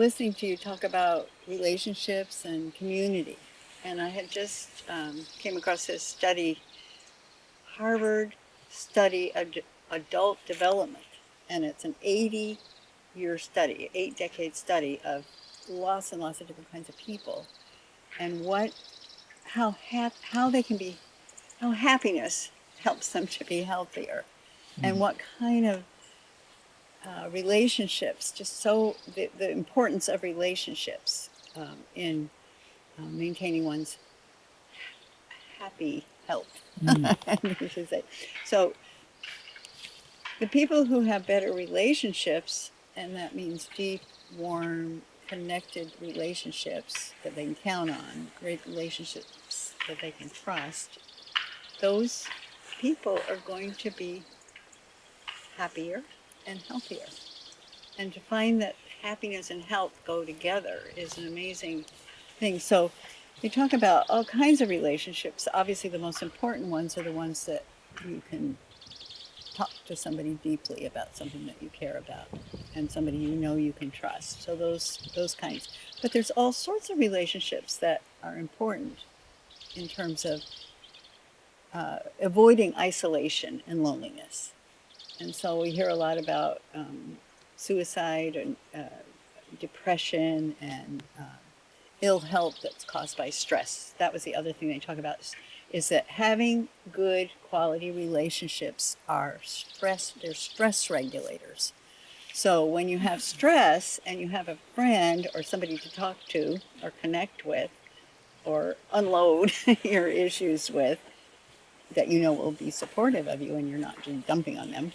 listening to you talk about relationships and community, and I had just came across this study, Harvard study of adult development, and it's an 80-year study, 8-decade study of lots and lots of different kinds of people, and how they can be, how happiness helps them to be healthier, and what kind of relationships, just so the importance of relationships in maintaining one's happy health. I should say. So the people who have better relationships, and that means deep, warm, connected relationships that they can count on, great relationships that they can trust, those people are going to be happier and healthier. And to find that happiness and health go together is an amazing thing. So we talk about all kinds of relationships. Obviously, the most important ones are the ones that you can talk to somebody deeply about something that you care about, and somebody you know you can trust. So those kinds. But there's all sorts of relationships that are important in terms of avoiding isolation and loneliness. And so we hear a lot about suicide and depression and ill health that's caused by stress. That was the other thing they talk about is that having good quality relationships they're stress regulators. So when you have stress and you have a friend or somebody to talk to or connect with or unload your issues with that you know will be supportive of you and you're not just dumping on them,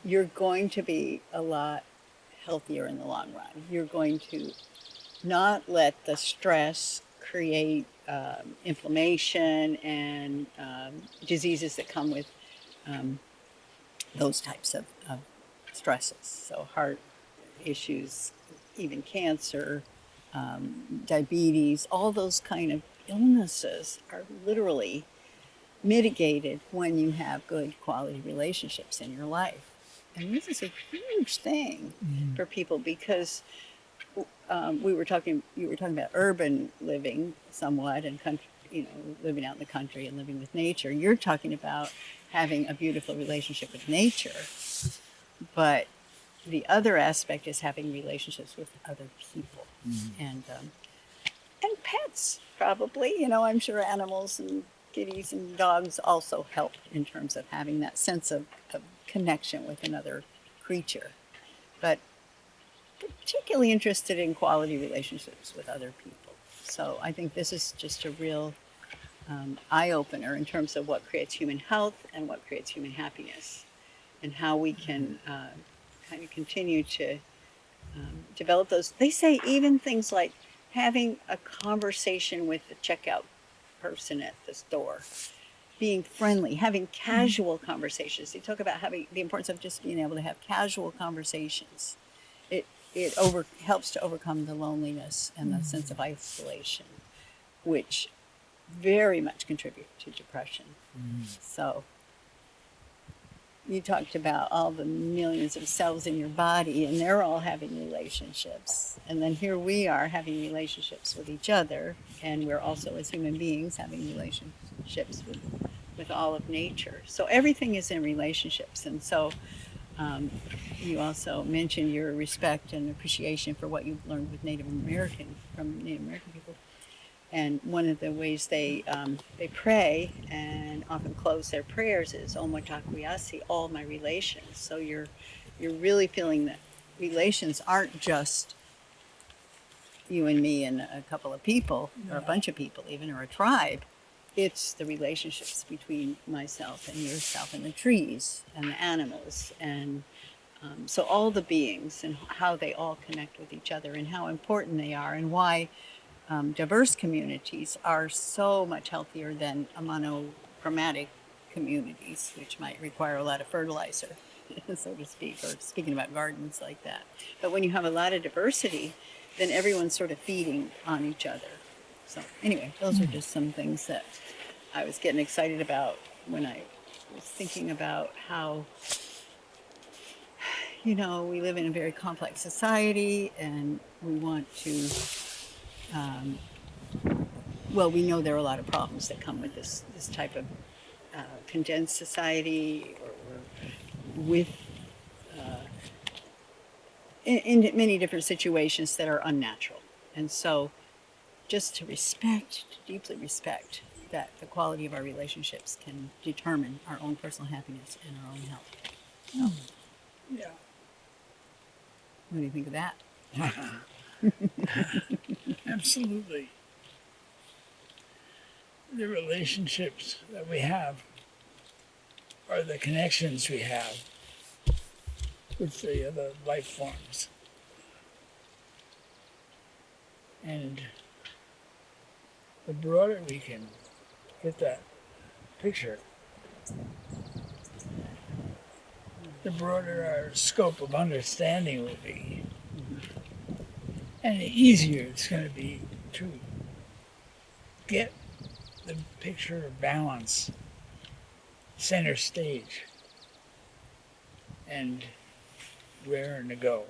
you're going to be a lot healthier in the long run. You're going to not let the stress create inflammation and diseases that come with those types of stresses. So heart issues, even cancer, diabetes, all those kind of illnesses are literally mitigated when you have good quality relationships in your life. And this is a huge thing for people because you were talking about urban living somewhat and country, living out in the country and living with nature. You're talking about having a beautiful relationship with nature, but the other aspect is having relationships with other people and pets probably. I'm sure animals and kitties and dogs also help in terms of having that sense of connection with another creature. But particularly interested in quality relationships with other people. So I think this is just a real eye-opener in terms of what creates human health and what creates human happiness, and how we can kind of continue to develop those. They say even things like having a conversation with the checkout person at the store, being friendly, having casual conversations. They talk about having the importance of just being able to have casual conversations. It helps to overcome the loneliness and the sense of isolation, which very much contribute to depression. So you talked about all the millions of cells in your body, and they're all having relationships. And then here we are having relationships with each other, and we're also, as human beings, having relationships with all of nature. So everything is in relationships. And so you also mentioned your respect and appreciation for what you've learned with from Native American people. And one of the ways they pray and often close their prayers is "O Motakwiyasi," all my relations. So you're really feeling that relations aren't just you and me and a couple of people, or a bunch of people even, or a tribe. It's the relationships between myself and yourself and the trees and the animals and so all the beings and how they all connect with each other and how important they are and why diverse communities are so much healthier than monochromatic communities, which might require a lot of fertilizer, so to speak, or speaking about gardens like that. But when you have a lot of diversity, then everyone's sort of feeding on each other. So anyway, those are just some things that I was getting excited about when I was thinking about how you know, we live in a very complex society and we want to, well, we know there are a lot of problems that come with this type of condensed society or with, in many different situations that are unnatural. And so just to respect, to deeply respect that the quality of our relationships can determine our own personal happiness and our own health. So, Yeah. what do you think of that? Absolutely. The relationships that we have are the connections we have with the other life forms. And the broader we can get that picture, the broader our scope of understanding will be. And the easier it's going to be to get the picture of balance center stage and raring to go.